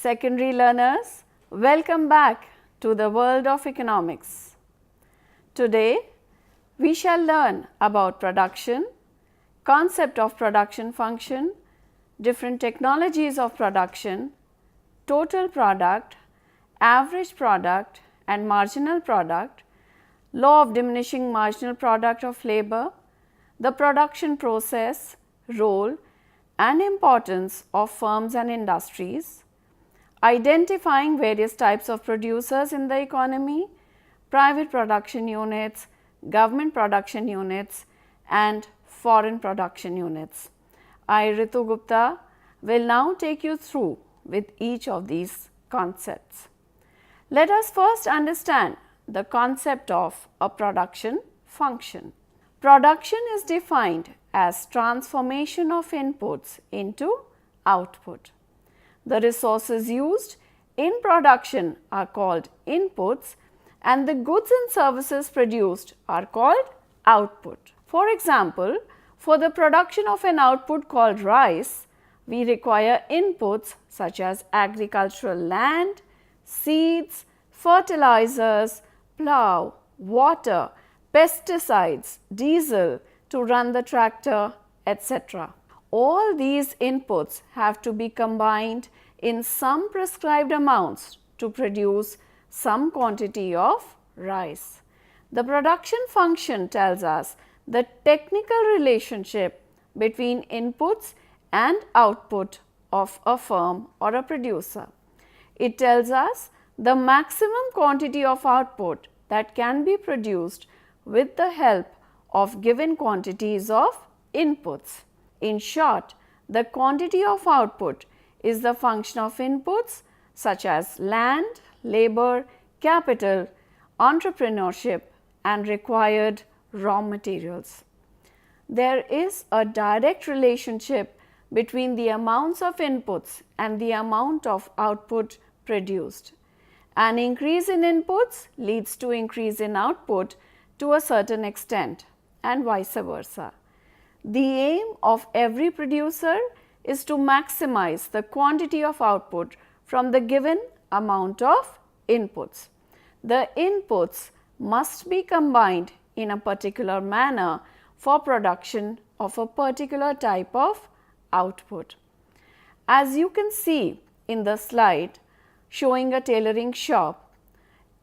Secondary learners, welcome back to the world of economics. Today, we shall learn about production, concept of production function, different technologies of production, total product, average product and marginal product, law of diminishing marginal product of labor, the production process, role and importance of firms and industries, identifying various types of producers in the economy, private production units, government production units and foreign production units. I, Ritu Gupta, will now take you through with each of these concepts. Let us first understand the concept of a production function. Production is defined as transformation of inputs into output. The resources used in production are called inputs and the goods and services produced are called output. For example, for the production of an output called rice, we require inputs such as agricultural land, seeds, fertilizers, plough, water, pesticides, diesel to run the tractor, etc. All these inputs have to be combined in some prescribed amounts to produce some quantity of rice. The production function tells us the technical relationship between inputs and output of a firm or a producer. It tells us the maximum quantity of output that can be produced with the help of given quantities of inputs. In short, the quantity of output is the function of inputs such as land, labor, capital, entrepreneurship and required raw materials. There is a direct relationship between the amounts of inputs and the amount of output produced. An increase in inputs leads to increase in output to a certain extent and vice versa. The aim of every producer is to maximize the quantity of output from the given amount of inputs. The inputs must be combined in a particular manner for production of a particular type of output. As you can see in the slide showing a tailoring shop,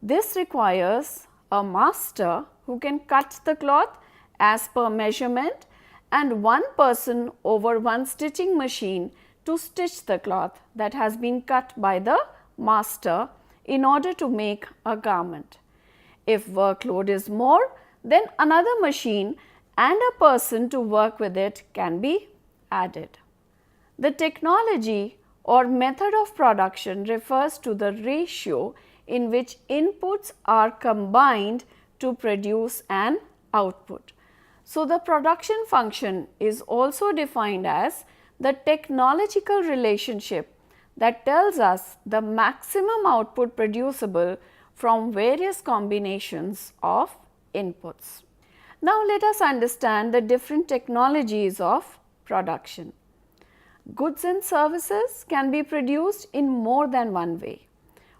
this requires a master who can cut the cloth as per measurement and one person over one stitching machine to stitch the cloth that has been cut by the master in order to make a garment. If workload is more, then another machine and a person to work with it can be added. The technology or method of production refers to the ratio in which inputs are combined to produce an output. So, the production function is also defined as the technological relationship that tells us the maximum output producible from various combinations of inputs. Now, let us understand the different technologies of production. Goods and services can be produced in more than one way.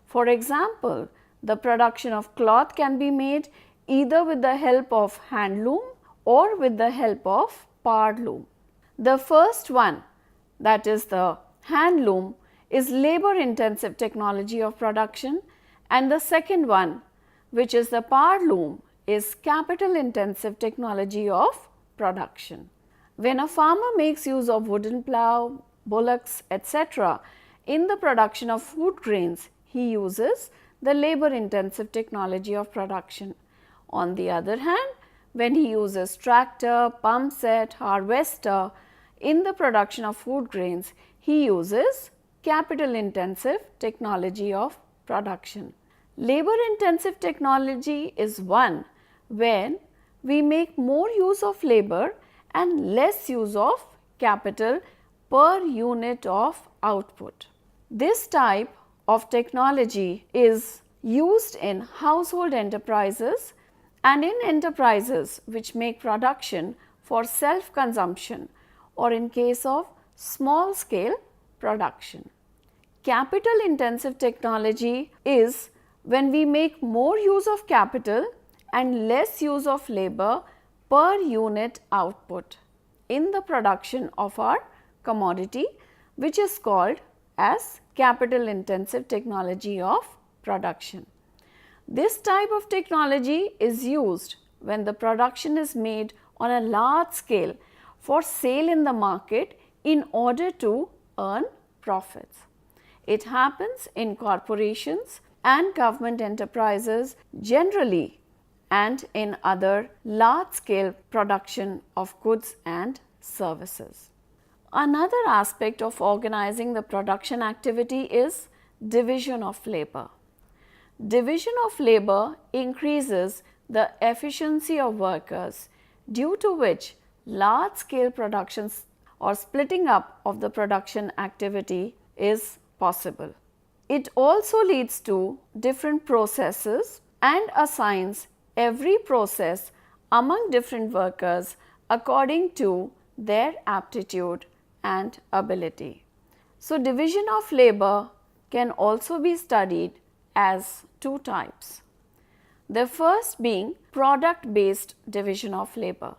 For example, the production of cloth can be made either with the help of hand loom or with the help of power loom. The first one, that is the hand loom, is labor intensive technology of production and the second one, which is the power loom, is capital intensive technology of production. When a farmer makes use of wooden plough, bullocks, etc. in the production of food grains, he uses the labor intensive technology of production. On the other hand, when he uses tractor, pump set, harvester in the production of food grains, he uses capital intensive technology of production. Labor intensive technology is one when we make more use of labor and less use of capital per unit of output. This type of technology is used in household enterprises and in enterprises which make production for self consumption or in case of small scale production. Capital intensive technology is when we make more use of capital and less use of labor per unit output in the production of our commodity, which is called as capital intensive technology of production. This type of technology is used when the production is made on a large scale for sale in the market in order to earn profits. It happens in corporations and government enterprises generally and in other large scale production of goods and services. Another aspect of organizing the production activity is division of labor. Division of labor increases the efficiency of workers, due to which large scale productions or splitting up of the production activity is possible. It also leads to different processes and assigns every process among different workers according to their aptitude and ability. So, division of labor can also be studied as two types. The first being product based division of labor.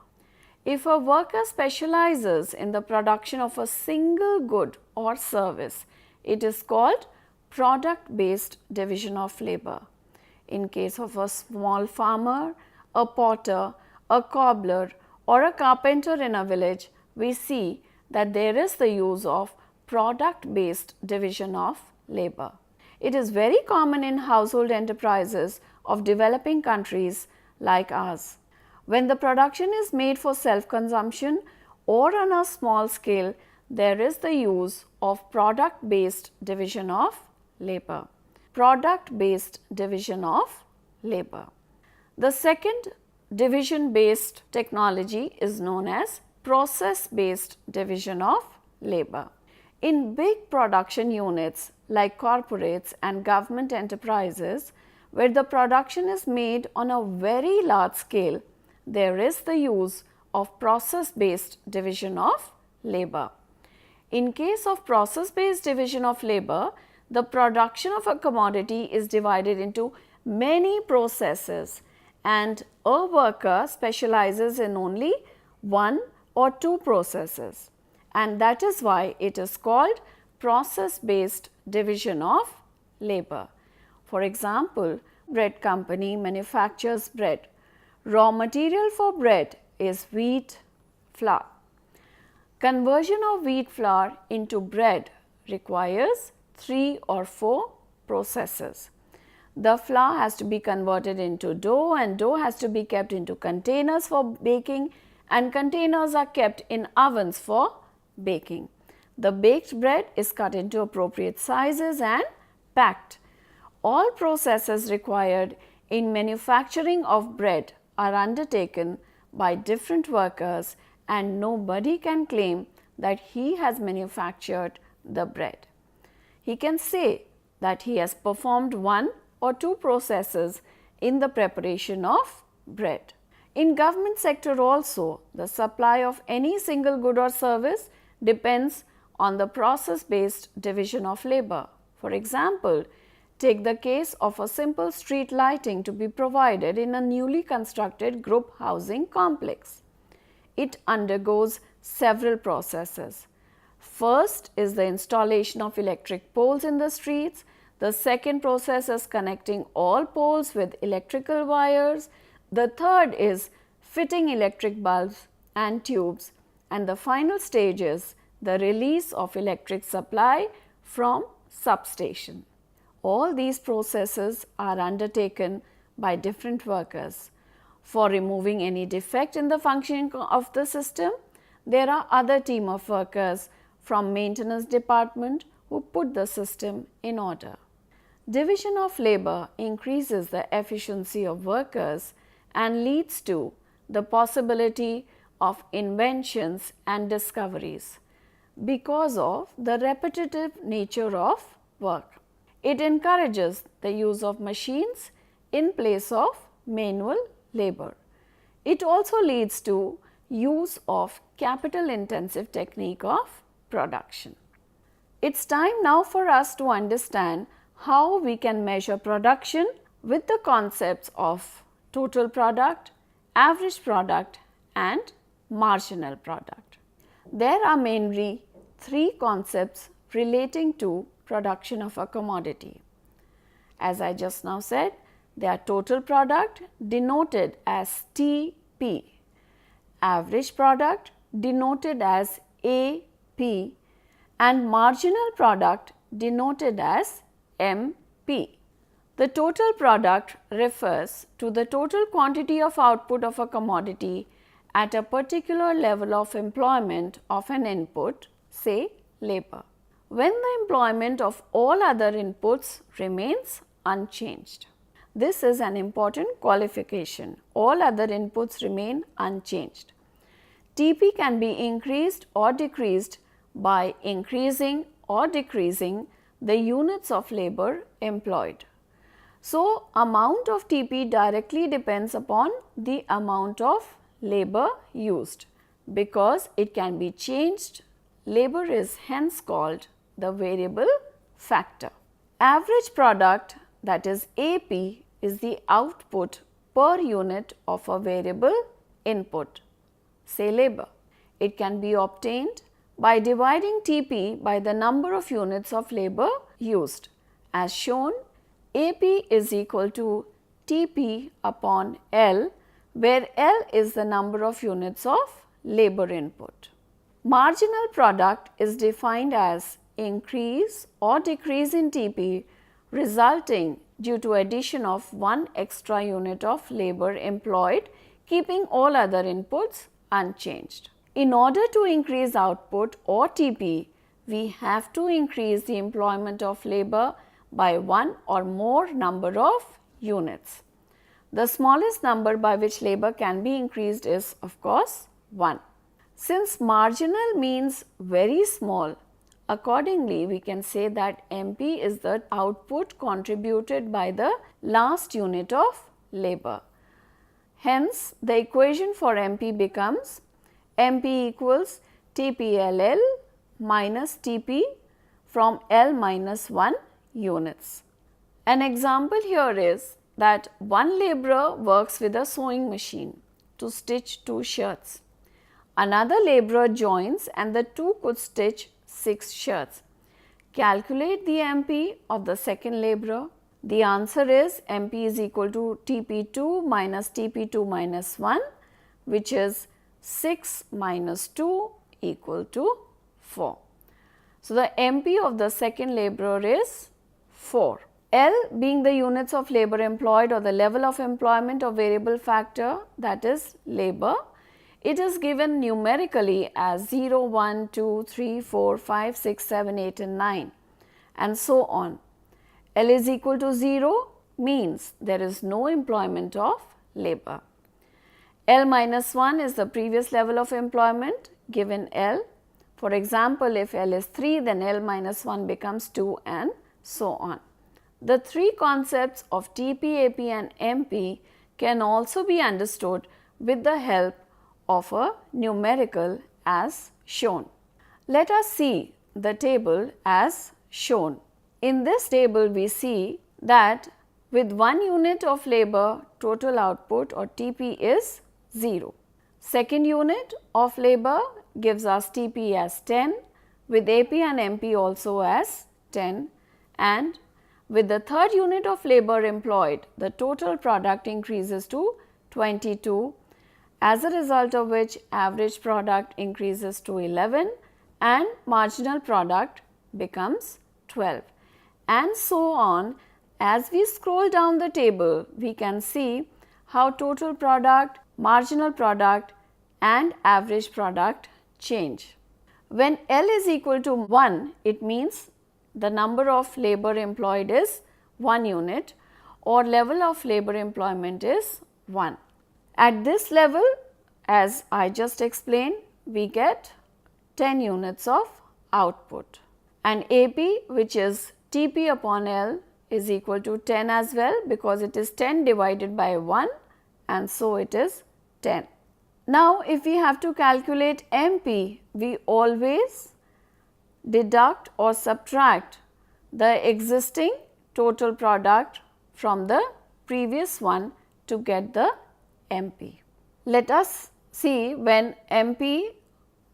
If a worker specializes in the production of a single good or service, it is called product based division of labor. In case of a small farmer, a potter, a cobbler or a carpenter in a village, we see that there is the use of product based division of labor. It is very common in household enterprises of developing countries like ours. When the production is made for self-consumption or on a small scale, there is the use of product based division of labor. Product based division of labor. The second division based technology is known as process based division of labor. In big production units like corporates and government enterprises, where the production is made on a very large scale, there is the use of process based division of labor. In case of process based division of labor, the production of a commodity is divided into many processes and a worker specializes in only one or two processes, and that is why it is called process based division of labor. For example, bread company manufactures bread. Raw material for bread is wheat flour. Conversion of wheat flour into bread requires 3 or 4 processes. The flour has to be converted into dough and dough has to be kept into containers for baking and containers are kept in ovens for baking. The baked bread is cut into appropriate sizes and packed. All processes required in manufacturing of bread are undertaken by different workers and nobody can claim that he has manufactured the bread. He can say that he has performed 1 or 2 processes in the preparation of bread. In government sector also, the supply of any single good or service depends on the process based division of labor. For example, take the case of a simple street lighting to be provided in a newly constructed group housing complex. It undergoes several processes. First is the installation of electric poles in the streets. The second process is connecting all poles with electrical wires. The third is fitting electric bulbs and tubes. And the final stage is the release of electric supply from substation. All these processes are undertaken by different workers. For removing any defect in the functioning of the system, there are other team of workers from maintenance department who put the system in order. Division of labor increases the efficiency of workers and leads to the possibility of inventions and discoveries because of the repetitive nature of work. It encourages the use of machines in place of manual labor. It also leads to use of capital intensive technique of production. It's time now for us to understand how we can measure production with the concepts of total product, average product and marginal product. There are mainly three concepts relating to production of a commodity. As I just now said, they are total product denoted as TP, average product denoted as AP and marginal product denoted as MP. The total product refers to the total quantity of output of a commodity at a particular level of employment of an input, say labor, when the employment of all other inputs remains unchanged. This is an important qualification. All other inputs remain unchanged. TP can be increased or decreased by increasing or decreasing the units of labor employed. So, amount of TP directly depends upon the amount of labor used. Because it can be changed, labor is hence called the variable factor. Average product, that is AP, is the output per unit of a variable input, say labor. It can be obtained by dividing TP by the number of units of labor used. As shown, AP is equal to TP upon L, where L is the number of units of labor input. Marginal product is defined as increase or decrease in TP resulting due to addition of one extra unit of labor employed, keeping all other inputs unchanged. In order to increase output or TP, we have to increase the employment of labor by one or more number of units. The smallest number by which labor can be increased is, of course, 1. Since marginal means very small, accordingly we can say that MP is the output contributed by the last unit of labor. Hence, the equation for MP becomes MP equals TPLL minus TP from L minus 1 units. An example here is that one laborer works with a sewing machine to stitch 2 shirts. Another laborer joins and the two could stitch 6 shirts. Calculate the MP of the second laborer. The answer is MP is equal to TP2 minus TP2 minus 1, which is 6 minus 2 equal to 4. So, the MP of the second laborer is 4. L being the units of labor employed or the level of employment of variable factor, that is labor. It is given numerically as 0, 1, 2, 3, 4, 5, 6, 7, 8 and 9 and so on. L is equal to 0 means there is no employment of labor. L minus 1 is the previous level of employment given L. For example, if L is 3, then L minus 1 becomes 2 and so on. The three concepts of TP, AP and MP can also be understood with the help of a numerical as shown. Let us see the table as shown. In this table, we see that with 1 unit of labor, total output or TP is 0. Second unit of labor gives us TP as 10, with AP and MP also as 10, and with the third unit of labor employed, the total product increases to 22, as a result of which average product increases to 11 and marginal product becomes 12. And so on. As we scroll down the table, we can see how total product, marginal product and average product change. When L is equal to 1, it means the number of labor employed is 1 unit or level of labor employment is 1. At this level, as I just explained, we get 10 units of output, and AP, which is TP upon L, is equal to 10 as well, because it is 10 divided by 1 and so it is 10. Now, if we have to calculate MP, we always deduct or subtract the existing total product from the previous one to get the MP. Let us see when MP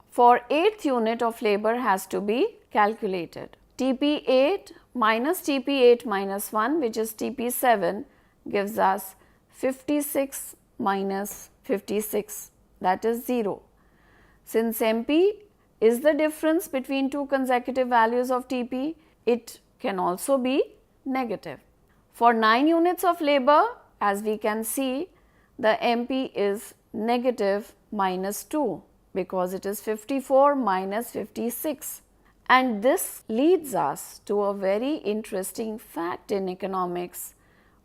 for 8th unit of labor has to be calculated. TP8 minus TP8 minus 1, which is TP7, gives us 56 minus 56, that is 0. Since MP is the difference between two consecutive values of TP, it can also be negative. For 9 units of labor, as we can see, the MP is negative minus 2 because it is 54 minus 56. And this leads us to a very interesting fact in economics,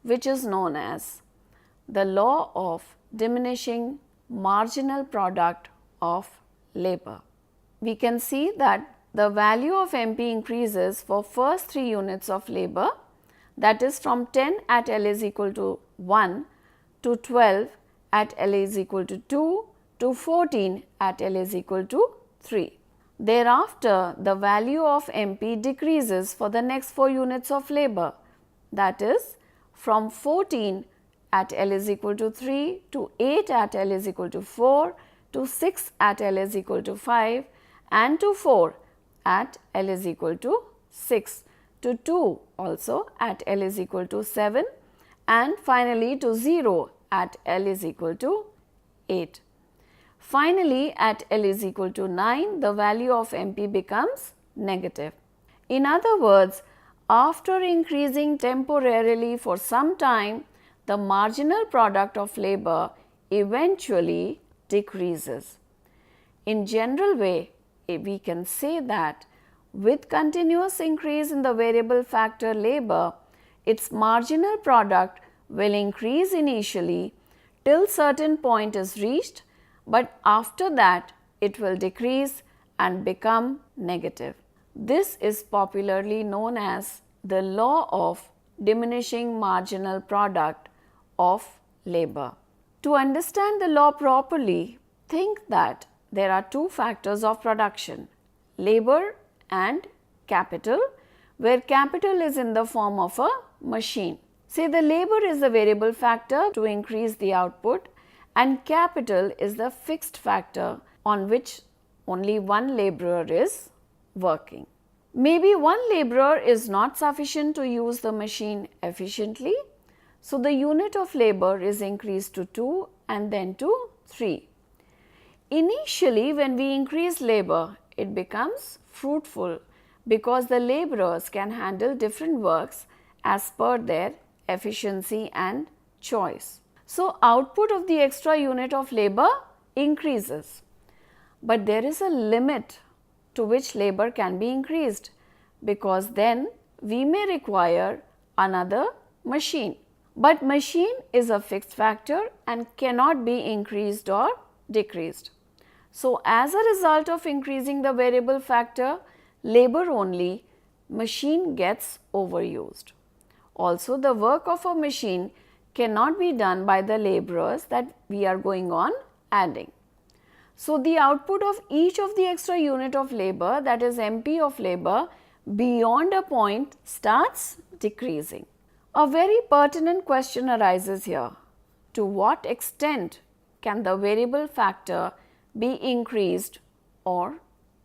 which is known as the law of diminishing marginal product of labor. We can see that the value of MP increases for first 3 units of labor, that is from 10 at L is equal to 1 to 12 at L is equal to 2 to 14 at L is equal to 3. Thereafter, the value of MP decreases for the next 4 units of labor, that is from 14 at L is equal to 3 to 8 at L is equal to 4 to 6 at L is equal to 5 and to 4 at L is equal to 6 to 2 also at L is equal to 7 and finally to 0 at L is equal to 8. Finally, at L is equal to 9, the value of MP becomes negative. In other words, after increasing temporarily for some time, the marginal product of labor eventually decreases. In general way, we can say that with continuous increase in the variable factor labor, its marginal product will increase initially till certain point is reached, but after that it will decrease and become negative. This is popularly known as the law of diminishing marginal product of labor. To understand the law properly, think that there are 2 factors of production, labor and capital, where capital is in the form of a machine. Say the labor is the variable factor to increase the output and capital is the fixed factor on which only one laborer is working. Maybe one laborer is not sufficient to use the machine efficiently, so the unit of labor is increased to 2 and then to 3. Initially, when we increase labor, it becomes fruitful because the laborers can handle different works as per their efficiency and choice. So, output of the extra unit of labor increases, but there is a limit to which labor can be increased because then we may require another machine. But machine is a fixed factor and cannot be increased or decreased. So, as a result of increasing the variable factor labor only, machine gets overused. Also, the work of a machine cannot be done by the laborers that we are going on adding. So, the output of each of the extra unit of labor, that is MP of labor, beyond a point starts decreasing. A very pertinent question arises here. To what extent can the variable factor be increased or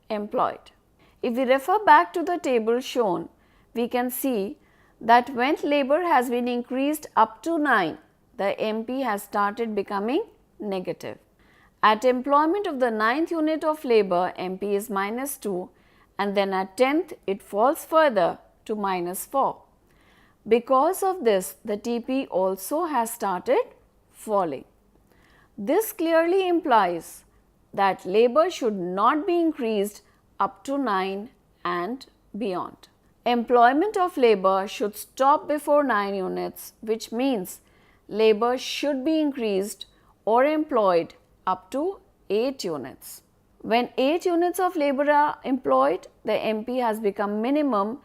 employed? If we refer back to the table shown, we can see that when labor has been increased up to 9, the MP has started becoming negative. At employment of the 9th unit of labor, MP is minus 2 and then at 10th it falls further to minus 4. Because of this, the TP also has started falling. This clearly implies that labor should not be increased up to 9 and beyond. Employment of labor should stop before 9 units, which means labor should be increased or employed up to 8 units. When 8 units of labor are employed, the MP has become minimum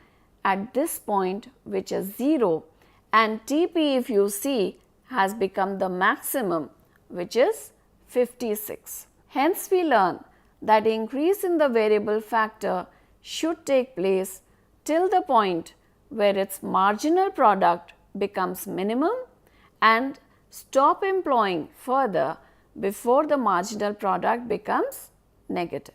at this point, which is 0, and TP, if you see, has become the maximum, which is 56. Hence, we learn that increase in the variable factor should take place till the point where its marginal product becomes minimum and stop employing further before the marginal product becomes negative.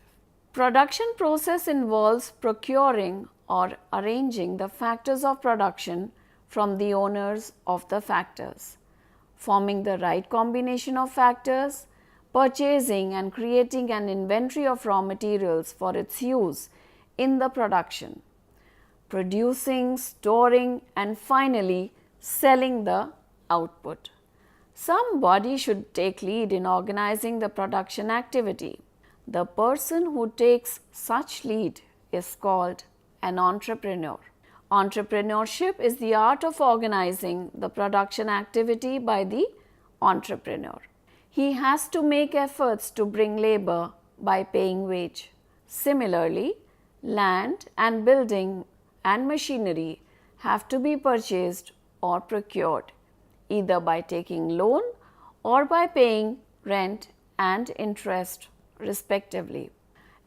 Production process involves procuring or arranging the factors of production from the owners of the factors, forming the right combination of factors, purchasing and creating an inventory of raw materials for its use in the production, producing, storing and finally selling the output. Somebody should take lead in organizing the production activity. The person who takes such lead is called an entrepreneur. Entrepreneurship is the art of organizing the production activity by the entrepreneur. He has to make efforts to bring labor by paying wage. Similarly, land and building and machinery have to be purchased or procured either by taking loan or by paying rent and interest respectively.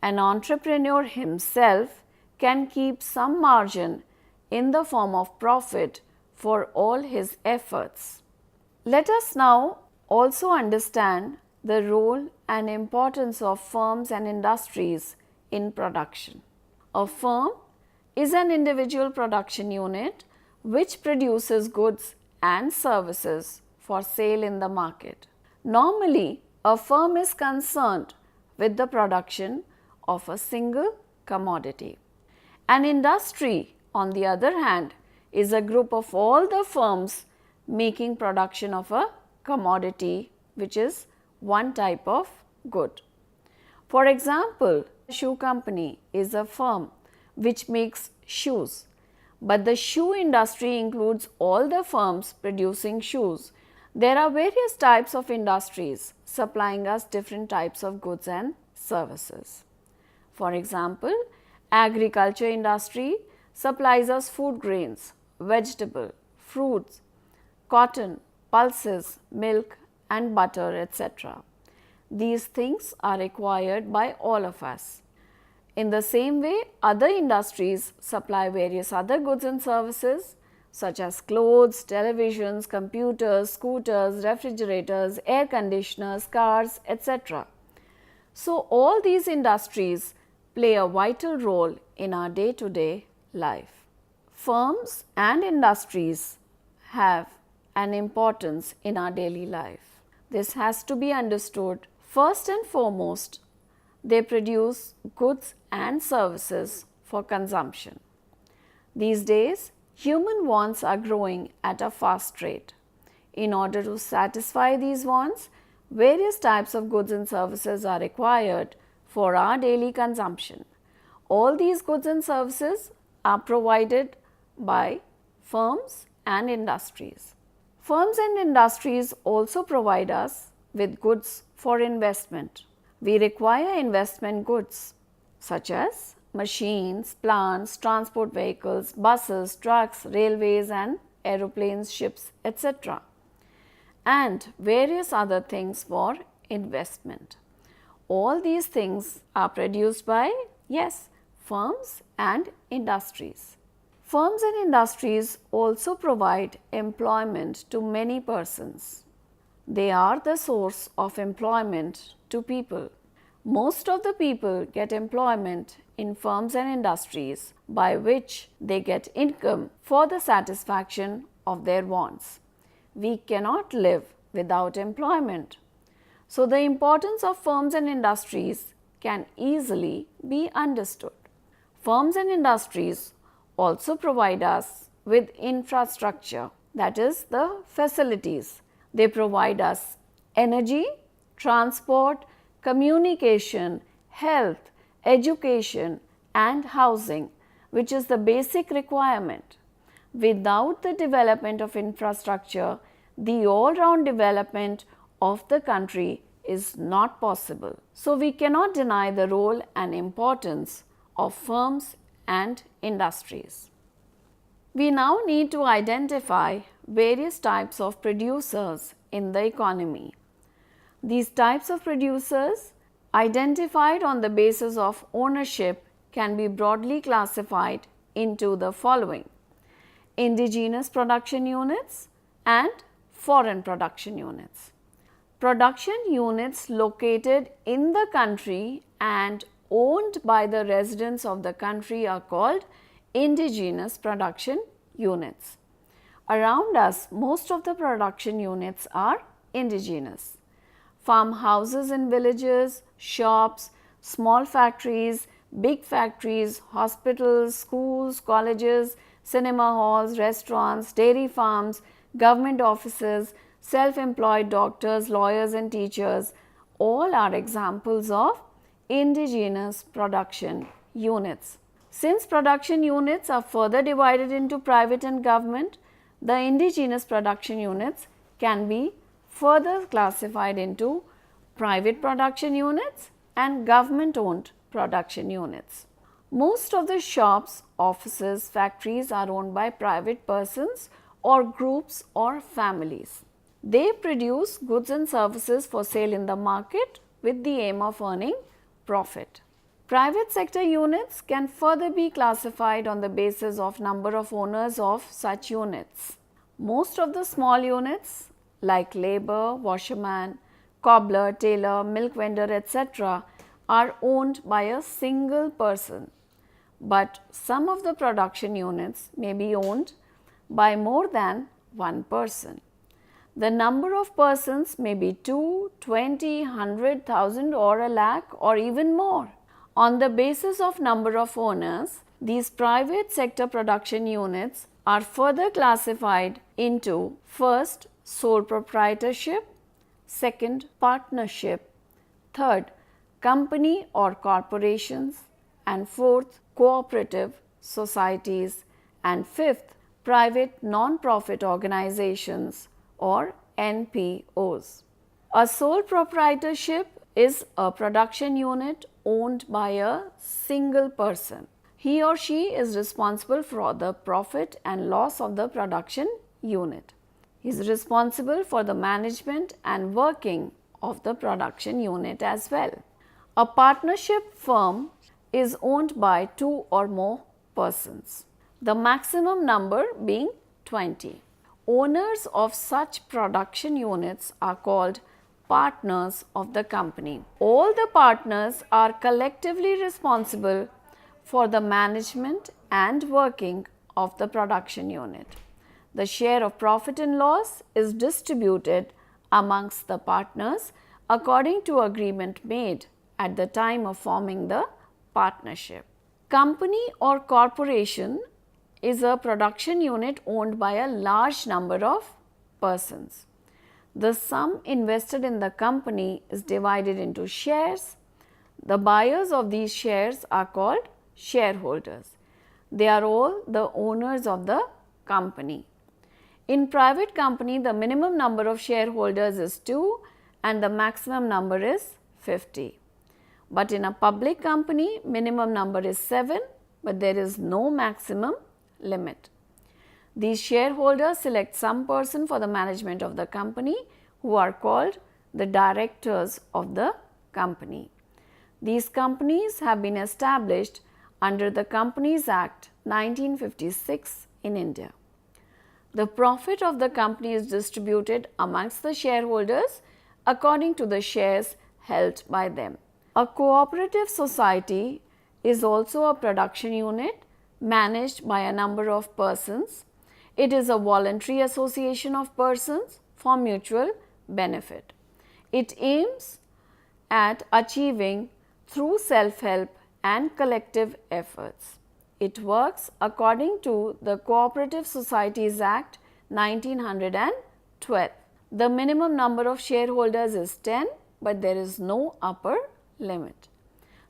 An entrepreneur himself can keep some margin in the form of profit for all his efforts. Let us now also understand the role and importance of firms and industries in production. A firm is an individual production unit which produces goods and services for sale in the market. Normally, a firm is concerned with the production of a single commodity. An industry, on the other hand, is a group of all the firms making production of a commodity, which is one type of good. For example, a shoe company is a firm which makes shoes, but the shoe industry includes all the firms producing shoes. There are various types of industries supplying us different types of goods and services. For example, agriculture industry supplies us food grains, vegetable, fruits, cotton, pulses, milk and butter, etc. These things are required by all of us. In the same way, other industries supply various other goods and services such as clothes, televisions, computers, scooters, refrigerators, air conditioners, cars, etc. So, all these industries play a vital role in our day-to-day life. Firms and industries have an importance in our daily life. This has to be understood. First and foremost, they produce goods and services for consumption. These days, human wants are growing at a fast rate. In order to satisfy these wants, various types of goods and services are required for our daily consumption. All these goods and services are provided by firms and industries. Firms and industries also provide us with goods for investment. We require investment goods such as machines, plants, transport vehicles, buses, trucks, railways and aeroplanes, ships, etc. and various other things for investment. All these things are produced by, yes, firms and industries. Firms and industries also provide employment to many persons. They are the source of employment to people. Most of the people get employment in firms and industries by which they get income for the satisfaction of their wants. We cannot live without employment. So, the importance of firms and industries can easily be understood. Firms and industries also provide us with infrastructure, that is the facilities. They provide us energy, transport, communication, health, education and housing, which is the basic requirement. Without the development of infrastructure, the all-round development of the country is not possible. So, we cannot deny the role and importance of firms and industries. We now need to identify various types of producers in the economy. These types of producers, identified on the basis of ownership, can be broadly classified into the following: indigenous production units and foreign production units. Production units located in the country and owned by the residents of the country are called indigenous production units. Around us, most of the production units are indigenous. Farmhouses in villages, shops, small factories, big factories, hospitals, schools, colleges, cinema halls, restaurants, dairy farms, government offices, self-employed doctors, lawyers and teachers, all are examples of indigenous production units. Since production units are further divided into private and government, the indigenous production units can be further classified into private production units and government-owned production units. Most of the shops, offices, factories are owned by private persons or groups or families. They produce goods and services for sale in the market with the aim of earning profit. Private sector units can further be classified on the basis of number of owners of such units. Most of the small units like labor, washerman, cobbler, tailor, milk vendor, etc. are owned by a single person, but some of the production units may be owned by more than one person. The number of persons may be 2, 20, 100,000 or a lakh or even more. On the basis of number of owners, these private sector production units are further classified into first, sole proprietorship, second, partnership, third, company or corporations, and fourth, cooperative societies, and fifth, private non-profit organizations or NPOs. A sole proprietorship is a production unit owned by a single person. He or she is responsible for the profit and loss of the production unit. He is responsible for the management and working of the production unit as well. A partnership firm is owned by 2 or more persons, the maximum number being 20. Owners of such production units are called partners of the company. All the partners are collectively responsible for the management and working of the production unit. The share of profit and loss is distributed amongst the partners according to agreement made at the time of forming the partnership. Company or corporation is a production unit owned by a large number of persons. The sum invested in the company is divided into shares. The buyers of these shares are called shareholders. They are all the owners of the company. In private company, the minimum number of shareholders is 2 and the maximum number is 50. But in a public company, minimum number is 7, but there is no maximum limit. These shareholders select some person for the management of the company who are called the directors of the company. These companies have been established under the Companies Act 1956 in India. The profit of the company is distributed amongst the shareholders according to the shares held by them. A cooperative society is also a production unit managed by a number of persons. It is a voluntary association of persons for mutual benefit. It aims at achieving through self-help and collective efforts. It works according to the Cooperative Societies Act 1912. The minimum number of shareholders is 10, but there is no upper limit.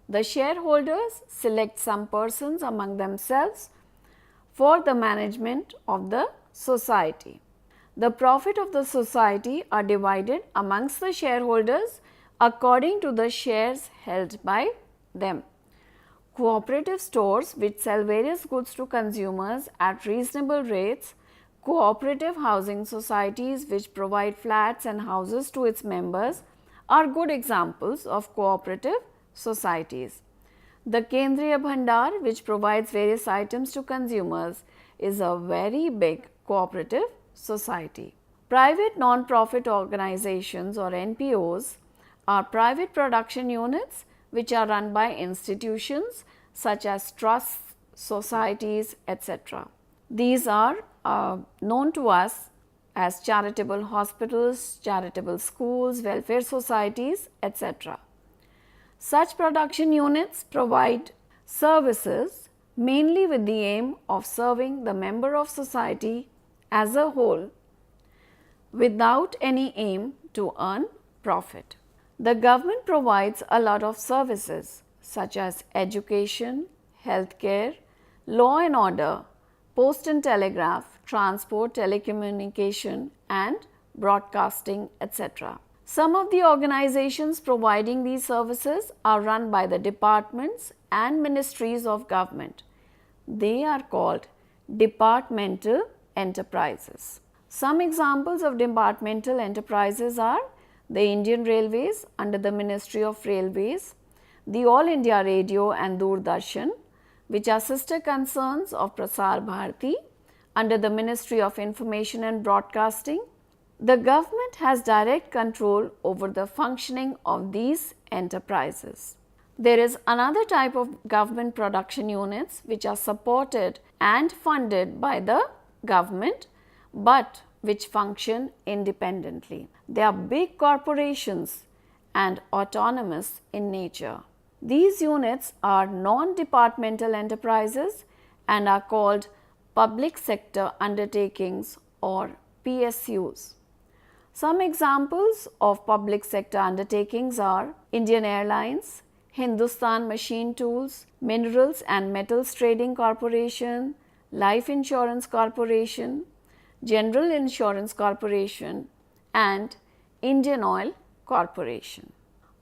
The shareholders select some persons among themselves for the management of the society. The profit of the society are divided amongst the shareholders according to the shares held by them. Cooperative stores which sell various goods to consumers at reasonable rates, cooperative housing societies which provide flats and houses to its members are good examples of cooperative societies. The Kendriya Bhandar, which provides various items to consumers, is a very big cooperative society. Private non-profit organizations or NPOs are private production units which are run by institutions such as trusts, societies, etc. These are known to us as charitable hospitals, charitable schools, welfare societies, etc. Such production units provide services mainly with the aim of serving the member of society as a whole without any aim to earn profit. The government provides a lot of services such as education, healthcare, law and order, post and telegraph, transport, telecommunication and broadcasting, etc. Some of the organizations providing these services are run by the departments and ministries of government. They are called departmental enterprises. Some examples of departmental enterprises are the Indian Railways under the Ministry of Railways, the All India Radio and Doordarshan, which are sister concerns of Prasar Bharati under the Ministry of Information and Broadcasting. The government has direct control over the functioning of these enterprises. There is another type of government production units which are supported and funded by the government but which function independently. They are big corporations and autonomous in nature. These units are non-departmental enterprises and are called public sector undertakings or PSUs. Some examples of public sector undertakings are Indian Airlines, Hindustan Machine Tools, Minerals and Metals Trading Corporation, Life Insurance Corporation, General Insurance Corporation and Indian Oil Corporation.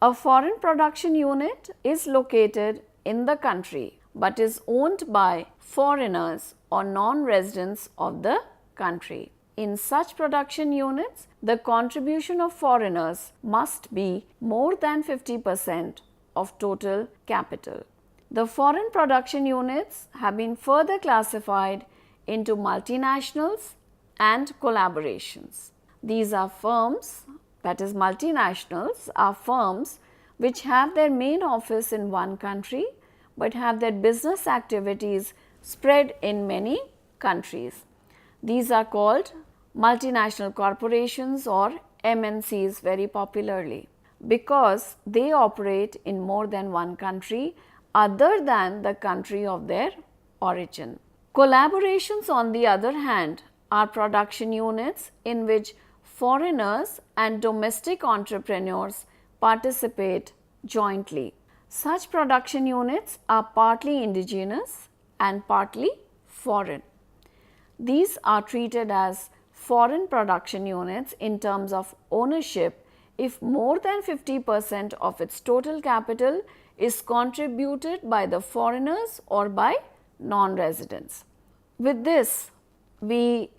A foreign production unit is located in the country but is owned by foreigners or non-residents of the country. In such production units, the contribution of foreigners must be more than 50% of total capital. The foreign production units have been further classified into multinationals and collaborations. These are firms, that is multinationals are firms which have their main office in one country but have their business activities spread in many countries. These are called multinational corporations or MNCs very popularly because they operate in more than one country other than the country of their origin. Collaborations on the other hand are production units in which foreigners and domestic entrepreneurs participate jointly. Such production units are partly indigenous and partly foreign. These are treated as foreign production units in terms of ownership if more than 50% of its total capital is contributed by the foreigners or by non-residents. With this, we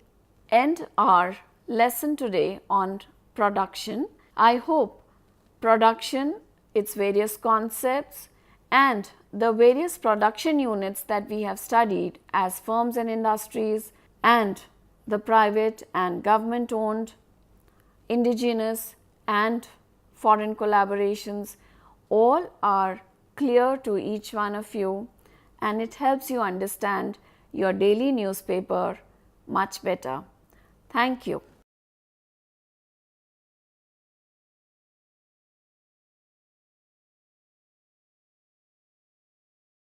end our lesson today on production. I hope production, its various concepts and the various production units that we have studied as firms and industries and the private and government owned, indigenous and foreign collaborations all are clear to each one of you and it helps you understand your daily newspaper much better. Thank you.